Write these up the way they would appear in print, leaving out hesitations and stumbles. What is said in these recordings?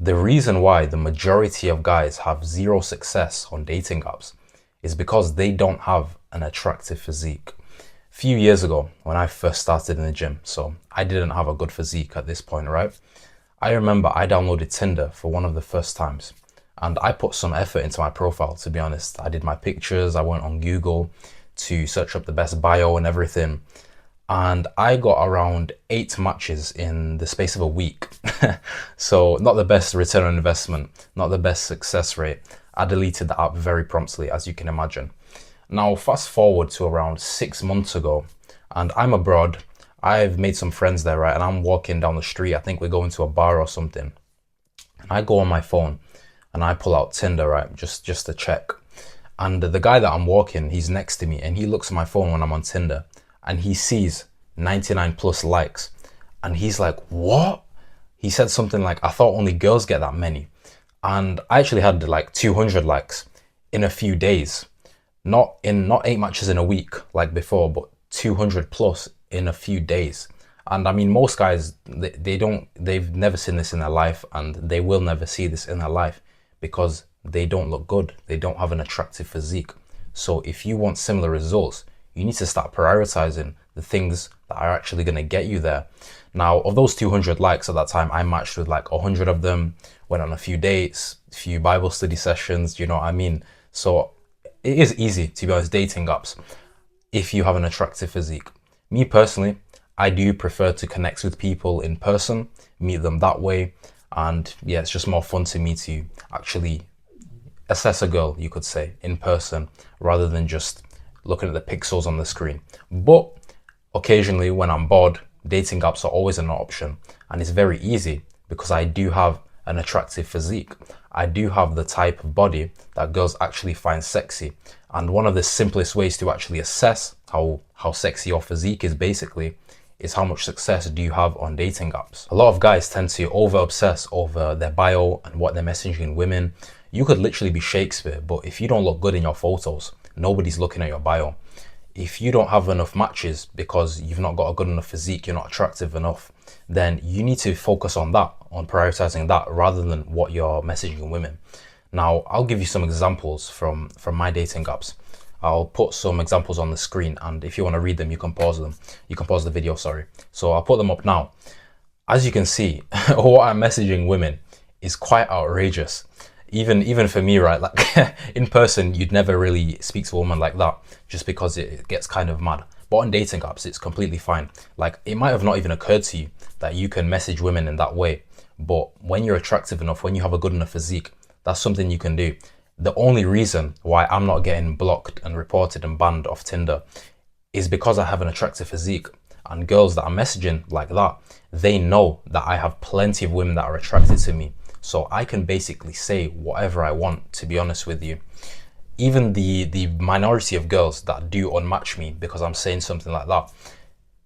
The reason why the majority of guys have zero success on dating apps is because they don't have an attractive physique. A few years ago, when I first started in the gym, so I didn't have a good physique at this point, right? I remember I downloaded Tinder for one of the first times and I put some effort into my profile, to be honest. I did my pictures, I went on Google to search up the best bio and everything. And I got around 8 matches in the space of a week. So not the best return on investment, not the best success rate. I deleted the app very promptly, as you can imagine. Now, fast forward to around 6 months ago, and I'm abroad. I've made some friends there, right? And I'm walking down the street. I think we're going to a bar or something. And I go on my phone and I pull out Tinder, right? Just to check. And the guy that I'm walking, he's next to me and he looks at my phone when I'm on Tinder and he sees 99 plus likes. And he's like, what? He said something like, I thought only girls get that many. And I actually had like 200 likes in a few days. Not 8 matches in a week like before, but 200 plus in a few days. And I mean, most guys, they've never seen this in their life and they will never see this in their life because they don't look good. They don't have an attractive physique. So if you want similar results, you need to start prioritizing the things that are actually going to get you there. Now, of those 200 likes at that time, I matched with like 100 of them, went on a few dates, a few Bible study sessions, you know what I mean? So it is easy, to be honest, dating apps, if you have an attractive physique. Me personally, I do prefer to connect with people in person, meet them that way. And yeah, it's just more fun to me to actually assess a girl, you could say, in person, rather than just looking at the pixels on the screen. But occasionally when I'm bored, dating apps are always an option. And it's very easy because I do have an attractive physique. I do have the type of body that girls actually find sexy. And one of the simplest ways to actually assess how sexy your physique is basically is how much success do you have on dating apps. A lot of guys tend to over obsess over their bio and what they're messaging women. You could literally be Shakespeare, but if you don't look good in your photos, nobody's looking at your bio. If you don't have enough matches because you've not got a good enough physique, you're not attractive enough, then you need to focus on that, on prioritizing that rather than what you're messaging women. Now, I'll give you some examples from my dating apps. I'll put some examples on the screen, and if you want to read them, you can pause them. You can pause the video, sorry. So I'll put them up now. As you can see, what I'm messaging women is quite outrageous. Even for me, right? Like in person, you'd never really speak to a woman like that just because it gets kind of mad. But on dating apps, it's completely fine. Like it might have not even occurred to you that you can message women in that way. But when you're attractive enough, when you have a good enough physique, that's something you can do. The only reason why I'm not getting blocked and reported and banned off Tinder is because I have an attractive physique. And girls that I'm messaging like that, they know that I have plenty of women that are attracted to me. So I can basically say whatever I want, to be honest with you. Even the minority of girls that do unmatch me because I'm saying something like that,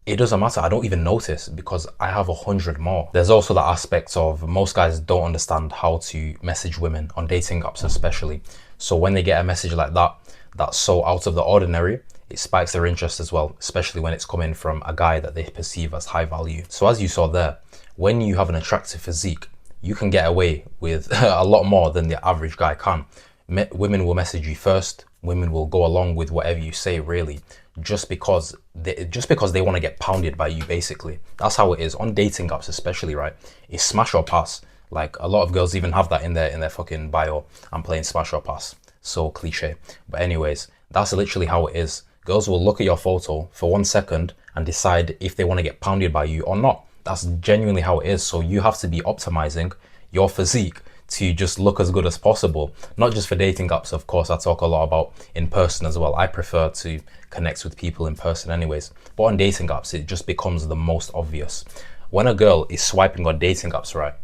it doesn't matter. I don't even notice because I have 100 more. There's also the aspect of most guys don't understand how to message women on dating apps especially. So when they get a message like that, that's so out of the ordinary, it spikes their interest as well, especially when it's coming from a guy that they perceive as high value. So as you saw there, when you have an attractive physique, you can get away with a lot more than the average guy can. Women will message you first. Women will go along with whatever you say, really, just because they want to get pounded by you, basically. That's how it is on dating apps, especially, right? It's smash or pass. Like a lot of girls even have that in their fucking bio. I'm playing smash or pass. So cliche. But anyways, that's literally how it is. Girls will look at your photo for 1 second and decide if they want to get pounded by you or not. That's genuinely how it is. So you have to be optimizing your physique to just look as good as possible. Not just for dating apps, of course. I talk a lot about in person as well. I prefer to connect with people in person anyways. But on dating apps, it just becomes the most obvious. When a girl is swiping on dating apps, right,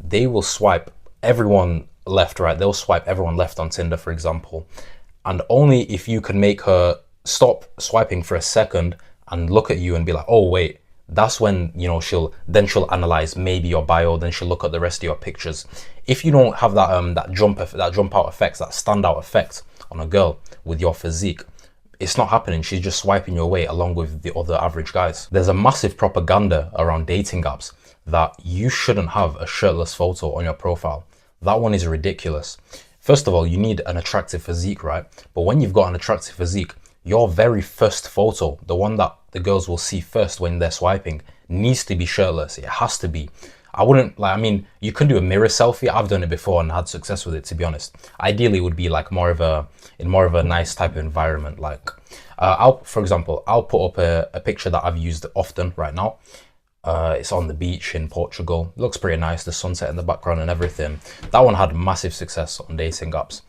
they will swipe everyone left, right? They'll swipe everyone left on Tinder, for example. And only if you can make her stop swiping for a second and look at you and be like, oh, wait, that's when, you know, she'll analyze maybe your bio, then she'll look at the rest of your pictures. If you don't have that jump out effect, that standout effect on a girl with your physique, it's not happening. She's just swiping your way along with the other average guys. There's a massive propaganda around dating apps that you shouldn't have a shirtless photo on your profile. That one is ridiculous. First of all, you need an attractive physique, right? But when you've got an attractive physique, your very first photo, the one that the girls will see first when they're swiping, needs to be shirtless. It has to be. I wouldn't like, I mean, you can do a mirror selfie. I've done it before and had success with it, to be honest. Ideally, it would be like in more of a nice type of environment. Like, for example, I'll put up a picture that I've used often right now. It's on the beach in Portugal. It looks pretty nice, the sunset in the background and everything. That one had massive success on dating apps.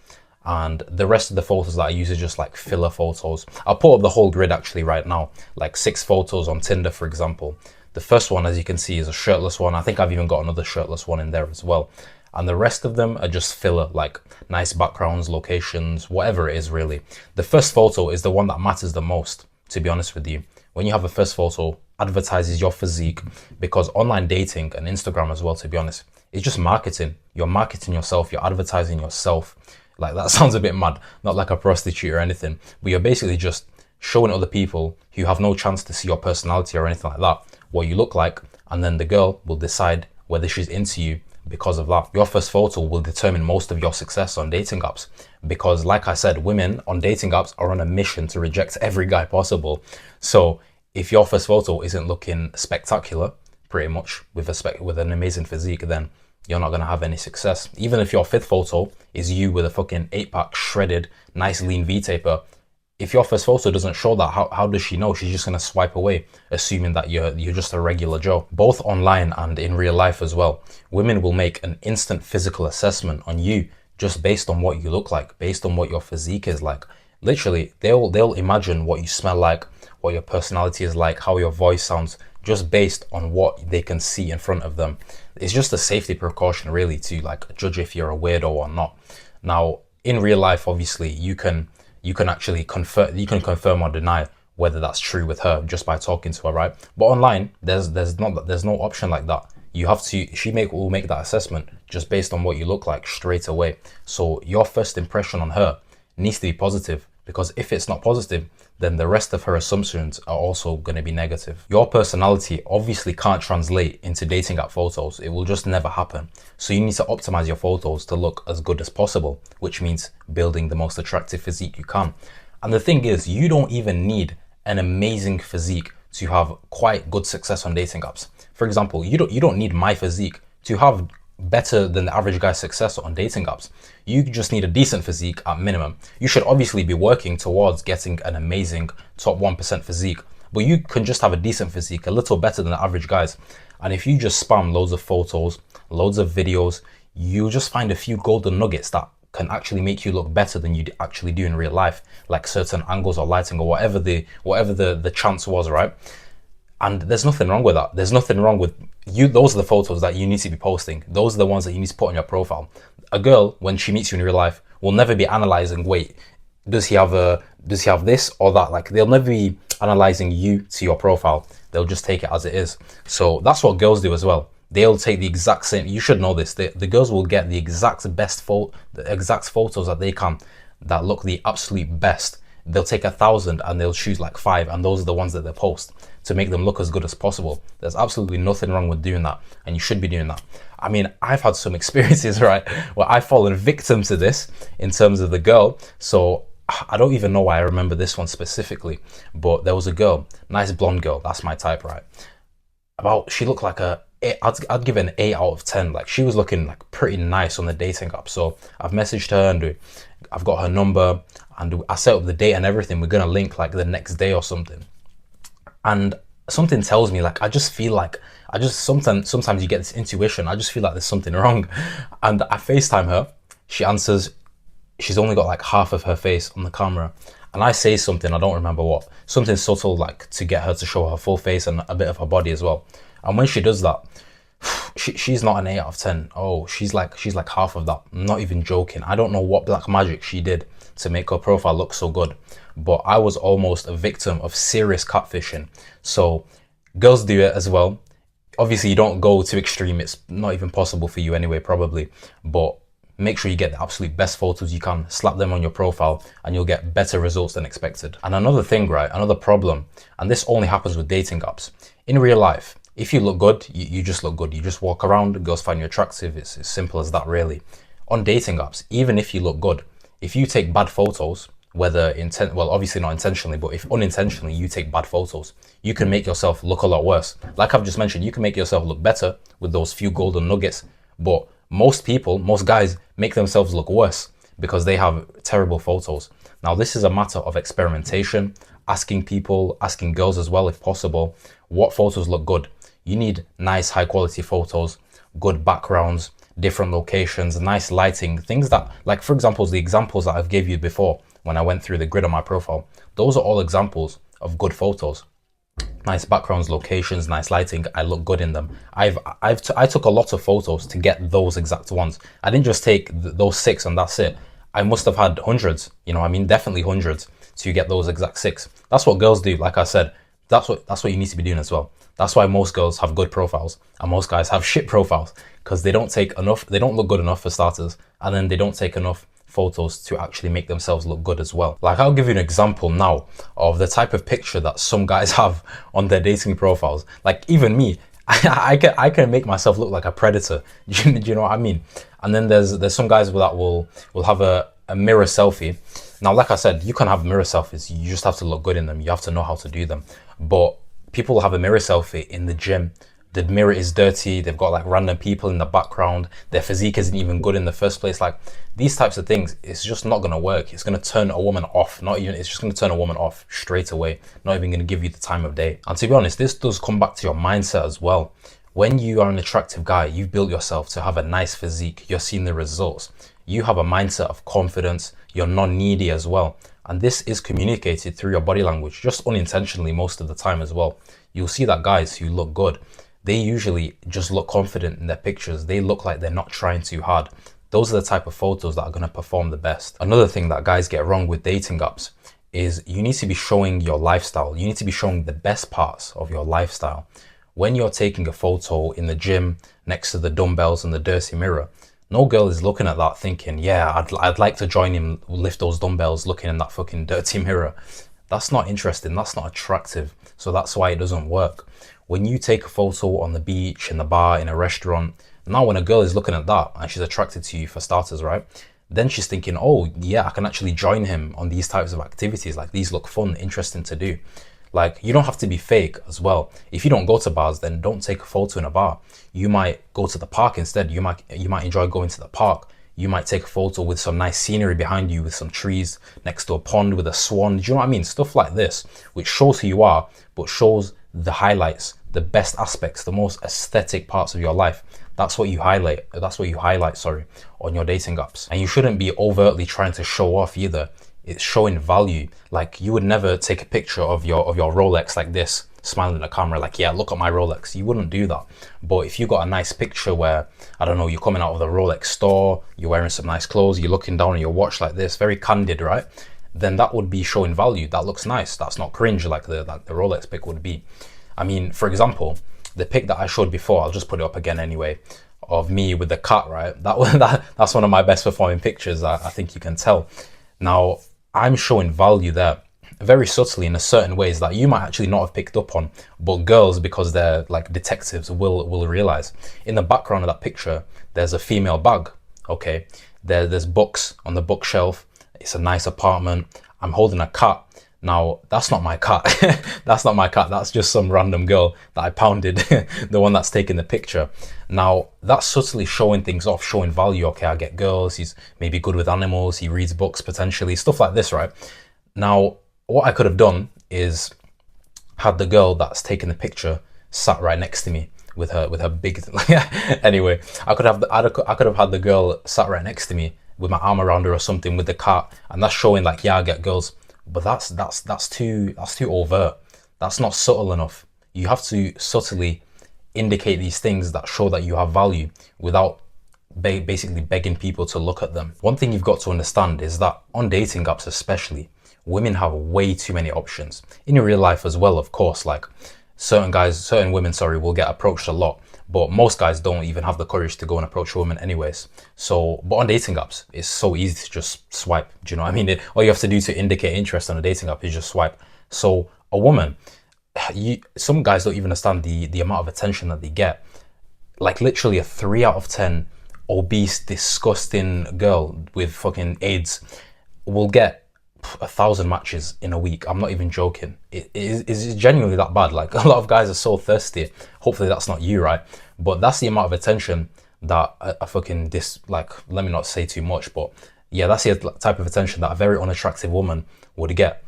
And the rest of the photos that I use are just like filler photos. I'll put up the whole grid actually right now, like 6 photos on Tinder, for example. The first one, as you can see, is a shirtless one. I think I've even got another shirtless one in there as well. And the rest of them are just filler, like nice backgrounds, locations, whatever it is really. The first photo is the one that matters the most, to be honest with you. When you have a first photo, advertises your physique, because online dating and Instagram as well, to be honest, is just marketing. You're marketing yourself, you're advertising yourself. Like, that sounds a bit mad, not like a prostitute or anything, but you're basically just showing other people who have no chance to see your personality or anything like that, what you look like, and then the girl will decide whether she's into you because of that. Your first photo will determine most of your success on dating apps, because like I said, women on dating apps are on a mission to reject every guy possible. So if your first photo isn't looking spectacular, pretty much with an amazing physique, then you're not going to have any success. Even if your 5th photo is you with a fucking 8-pack shredded, nice lean V-taper, if your first photo doesn't show that, how does she know? She's just going to swipe away, assuming that you're just a regular Joe. Both online and in real life as well, women will make an instant physical assessment on you just based on what you look like, based on what your physique is like. Literally, they'll imagine what you smell like, what your personality is like, how your voice sounds, just based on what they can see in front of them. It's just a safety precaution really to like judge if you're a weirdo or not. Now, in real life, obviously, you can actually confirm or deny whether that's true with her just by talking to her, right? But online, there's no option like that. You have to, will make that assessment just based on what you look like straight away. So your first impression on her needs to be positive, because if it's not positive, then the rest of her assumptions are also going to be negative. Your personality obviously can't translate into dating app photos. It will just never happen. So you need to optimize your photos to look as good as possible, which means building the most attractive physique you can. And the thing is, you don't even need an amazing physique to have quite good success on dating apps. For example, you don't need my physique to have better than the average guy's success on dating apps. You just need a decent physique at minimum. You should obviously be working towards getting an amazing top 1% physique, but you can just have a decent physique, a little better than the average guys. And if you just spam loads of photos, loads of videos, you'll just find a few golden nuggets that can actually make you look better than you actually do in real life, like certain angles or lighting or whatever the chance was, right? And there's nothing wrong with that. There's nothing wrong with you. Those are the photos that you need to be posting. Those are the ones that you need to put on your profile. A girl, when she meets you in real life, will never be analyzing, wait, does he have this or that? Like, they'll never be analyzing you to your profile. They'll just take it as it is. So that's what girls do as well. They'll take the exact same, you should know this, the girls will get the exact photos that they can, that look the absolute best. They'll take 1,000 and they'll choose like 5, and those are the ones that they post to make them look as good as possible. There's absolutely nothing wrong with doing that, and you should be doing that. I mean, I've had some experiences, right, where I've fallen victim to this in terms of the girl. So I don't even know why I remember this one specifically, but there was a girl, nice blonde girl, that's my type, right? She looked like I'd give it an 8 out of 10. Like, she was looking like pretty nice on the dating app. So I've messaged her and I've got her number and I set up the date and everything. We're going to link like the next day or something. And something tells me, like, I just feel like, sometimes you get this intuition. I just feel like there's something wrong. And I FaceTime her. She answers. She's only got like half of her face on the camera. And I say something, I don't remember what, something subtle, like to get her to show her full face and a bit of her body as well. And when she does that, she's not an 8 out of 10. Oh, she's like half of that. I'm not even joking. I don't know what black magic she did to make her profile look so good, but I was almost a victim of serious catfishing. So girls do it as well. Obviously, you don't go to extreme. It's not even possible for you anyway, probably. But make sure you get the absolute best photos you can, slap them on your profile, and you'll get better results than expected. And another thing, right, another problem, and this only happens with dating apps. In real life, If you look good, you just look good. You just walk around, girls find you attractive. It's as simple as that, really. On dating apps, even if you look good, if you take bad photos, whether well, obviously not intentionally, but if unintentionally you take bad photos, you can make yourself look a lot worse. Like I've just mentioned, you can make yourself look better with those few golden nuggets, but most people, most guys make themselves look worse because they have terrible photos. Now, this is a matter of experimentation, asking people, asking girls as well, if possible, what photos look good. You need nice, high quality photos, good backgrounds, different locations, nice lighting, things that, like for example, the examples that I've gave you before when I went through the grid on my profile, those are all examples of good photos. Nice backgrounds, locations, nice lighting. I look good in them. I took a lot of photos to get those exact ones. I didn't just take those 6 and that's it. I must have had hundreds, you know, I mean, definitely hundreds to get those exact 6. That's what girls do. Like I said, that's what you need to be doing as well. That's why most girls have good profiles and most guys have shit profiles, because they don't take enough, they don't look good enough for starters, and then they don't take enough photos to actually make themselves look good as well. Like I'll give you an example now of the type of picture that some guys have on their dating profiles. Like even me, I can make myself look like a predator. Do you know what I mean? And then there's some guys that will have a mirror selfie. Now, like I said, you can have mirror selfies. You just have to look good in them. You have to know how to do them. But people have a mirror selfie in the gym. The mirror is dirty. They've got like random people in the background. Their physique isn't even good in the first place. Like these types of things, it's just not going to work. It's going to turn a woman off. It's just going to turn a woman off straight away. Not even going to give you the time of day. And to be honest, this does come back to your mindset as well. When you are an attractive guy, you've built yourself to have a nice physique. You're seeing the results. You have a mindset of confidence. You're not needy as well. And this is communicated through your body language, just unintentionally most of the time as well. You'll see that guys who look good, they usually just look confident in their pictures. They look like they're not trying too hard. Those are the type of photos that are going to perform the best. Another thing that guys get wrong with dating apps is you need to be showing your lifestyle. You need to be showing the best parts of your lifestyle. When you're taking a photo in the gym next to the dumbbells and the dirty mirror, no girl is looking at that thinking, yeah, I'd like to join him, lift those dumbbells looking in that fucking dirty mirror. That's not interesting. That's not attractive. So that's why it doesn't work. When you take a photo on the beach, in the bar, in a restaurant, now when a girl is looking at that and she's attracted to you for starters, right? Then she's thinking, oh yeah, I can actually join him on these types of activities. Like these look fun, interesting to do. Like you don't have to be fake as well. If you don't go to bars, then don't take a photo in a bar. You might go to the park instead. You might enjoy going to the park. You might take a photo with some nice scenery behind you, with some trees next to a pond with a swan. Do you know what I mean? Stuff like this, which shows who you are, but shows the highlights, the best aspects, the most aesthetic parts of your life. That's what you highlight. On your dating apps. And you shouldn't be overtly trying to show off either. It's showing value. Like you would never take a picture of your Rolex like this, smiling at the camera like, yeah, look at my Rolex. You wouldn't do that. But if you got a nice picture where, I don't know, you're coming out of the Rolex store, you're wearing some nice clothes, you're looking down at your watch like this, very candid, right? Then that would be showing value. That looks nice. That's not cringe like the Rolex pic would be. I mean, for example, the pic that I showed before, I'll just put it up again anyway, of me with the cat, right? That's one of my best performing pictures. I think you can tell. Now, I'm showing value there very subtly in a certain ways that you might actually not have picked up on, but girls, because they're like detectives, will realize. In the background of that picture, there's a female bag. Okay, there's books on the bookshelf. It's a nice apartment. I'm holding a cat. Now, that's not my cat. That's not my cat. That's just some random girl that I pounded, the one that's taking the picture. Now, that's subtly showing things off, showing value. Okay, I get girls. He's maybe good with animals. He reads books potentially, stuff like this, right? Now, what I could have done is had the girl that's taking the picture sat right next to me with her big. Anyway, I could have had the girl sat right next to me with my arm around her or something with the cat, and that's showing like, yeah, I get girls. But that's too overt. That's not subtle enough. You have to subtly indicate these things that show that you have value without basically begging people to look at them. One thing you've got to understand is that on dating apps especially, women have way too many options. In real life as well, of course, like certain women, will get approached a lot. But most guys don't even have the courage to go and approach a woman anyways. So, but on dating apps, it's so easy to just swipe. Do you know what I mean? All you have to do to indicate interest on a dating app is just swipe. So a woman, some guys don't even understand the amount of attention that they get. Like literally a 3 out of 10 obese, disgusting girl with fucking AIDS will get 1,000 matches in a week. I'm not even joking. It's genuinely that bad. Like a lot of guys are so thirsty. Hopefully that's not you, right? But that's the amount of attention that a fucking like, let me not say too much, but yeah, that's the type of attention that a very unattractive woman would get.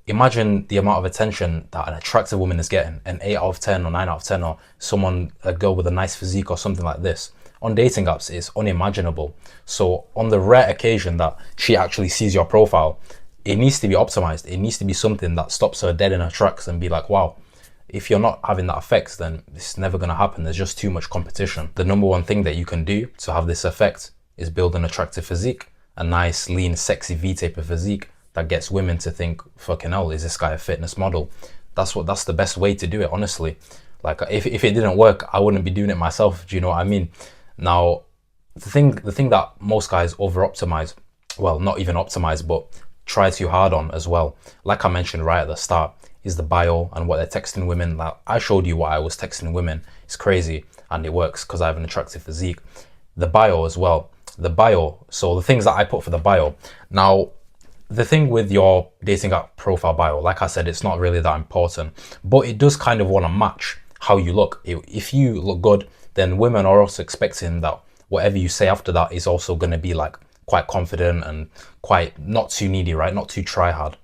Imagine the amount of attention that an attractive woman is getting, an 8 out of 10 or 9 out of 10, or a girl with a nice physique or something like this. On dating apps, it's unimaginable. So on the rare occasion that she actually sees your profile, it needs to be optimized. It needs to be something that stops her dead in her tracks and be like, wow, if you're not having that effect, then it's never going to happen. There's just too much competition. The number one thing that you can do to have this effect is build an attractive physique, a nice, lean, sexy V-taper physique that gets women to think, fucking hell, is this guy a fitness model? That's the best way to do it, honestly. Like if it didn't work, I wouldn't be doing it myself. Do you know what I mean? Now, the thing that most guys over optimize, well, not even optimize, but try too hard on as well, like I mentioned right at the start, is the bio and what they're texting women. Like I showed you what I was texting women. It's crazy and it works because I have an attractive physique. The bio as well. The bio, so the things that I put for the bio. Now, the thing with your dating app profile bio, like I said, it's not really that important, but it does kind of want to match how you look. If you look good, then women are also expecting that whatever you say after that is also going to be like quite confident and quite not too needy, right? Not too try hard.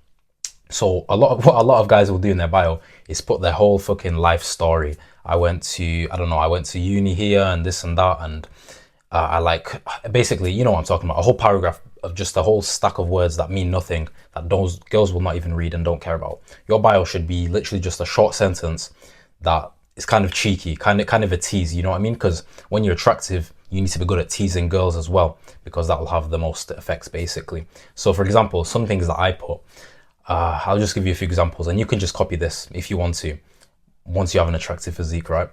So what a lot of guys will do in their bio is put their whole fucking life story. I went to uni here and this and that, and I like, basically, you know what I'm talking about, a whole paragraph of just a whole stack of words that mean nothing, that those girls will not even read and don't care about. Your bio should be literally just a short sentence that is kind of cheeky, kind of a tease, you know what I mean? Because when you're attractive, you need to be good at teasing girls as well, because that will have the most effects, basically. So for example, some things that I put, I'll just give you a few examples and you can just copy this if you want to, once you have an attractive physique, right?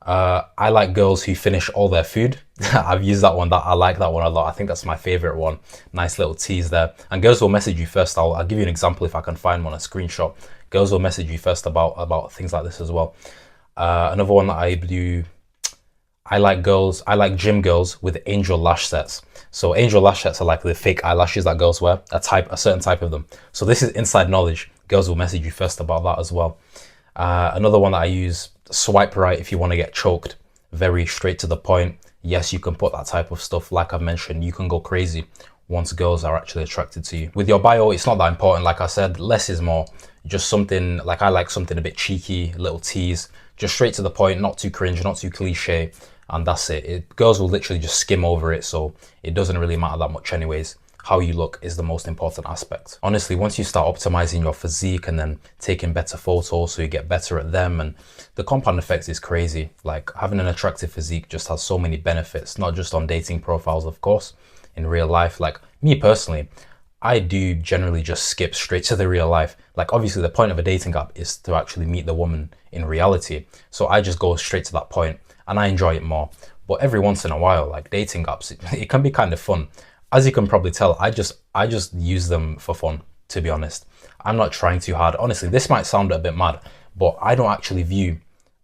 I like girls who finish all their food. I've used that one. I like that one a lot. I think that's my favorite one. Nice little tease there. And girls will message you first. I'll give you an example if I can find one, a screenshot. Girls will message you first about things like this as well. Another one that I do, I like gym girls with angel lash sets. So angel lash sets are like the fake eyelashes that girls wear, a certain type of them. So this is inside knowledge. Girls will message you first about that as well. Another one that I use, swipe right if you want to get choked. Very straight to the point. Yes, you can put that type of stuff. Like I've mentioned, you can go crazy once girls are actually attracted to you. With your bio, it's not that important. Like I said, less is more. Just something, like I like something a bit cheeky, a little tease, just straight to the point, not too cringe, not too cliche. And that's it. Girls will literally just skim over it. So it doesn't really matter that much anyways. How you look is the most important aspect. Honestly, once you start optimizing your physique and then taking better photos so you get better at them, and the compound effect is crazy. Like having an attractive physique just has so many benefits, not just on dating profiles, of course, in real life. Like me personally, I do generally just skip straight to the real life. Like obviously the point of a dating app is to actually meet the woman in reality. So I just go straight to that point and I enjoy it more. But every once in a while, like dating apps, it can be kind of fun. As you can probably tell, I just use them for fun, to be honest. I'm not trying too hard. Honestly, this might sound a bit mad, but I don't actually view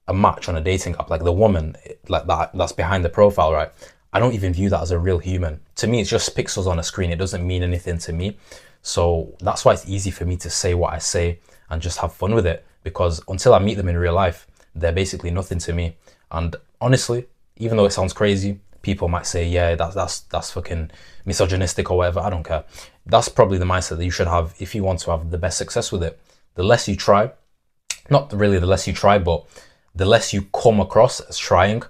a match on a dating app, like the woman like that's behind the profile, right? I don't even view that as a real human. To me, it's just pixels on a screen. It doesn't mean anything to me. So that's why it's easy for me to say what I say and just have fun with it, because until I meet them in real life, they're basically nothing to me. And honestly, even though it sounds crazy, people might say, yeah, that's fucking misogynistic or whatever. I don't care. That's probably the mindset that you should have if you want to have the best success with it. The less you try, not really the less you try, but the less you come across as trying,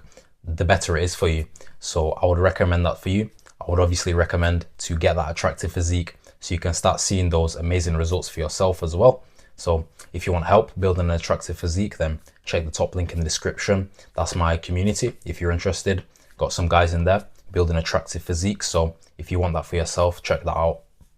the better it is for you. So I would recommend that for you. I would obviously recommend to get that attractive physique so you can start seeing those amazing results for yourself as well. So if you want help building an attractive physique, then check the top link in the description. That's my community if you're interested. Got some guys in there building attractive physiques. So if you want that for yourself, check that out.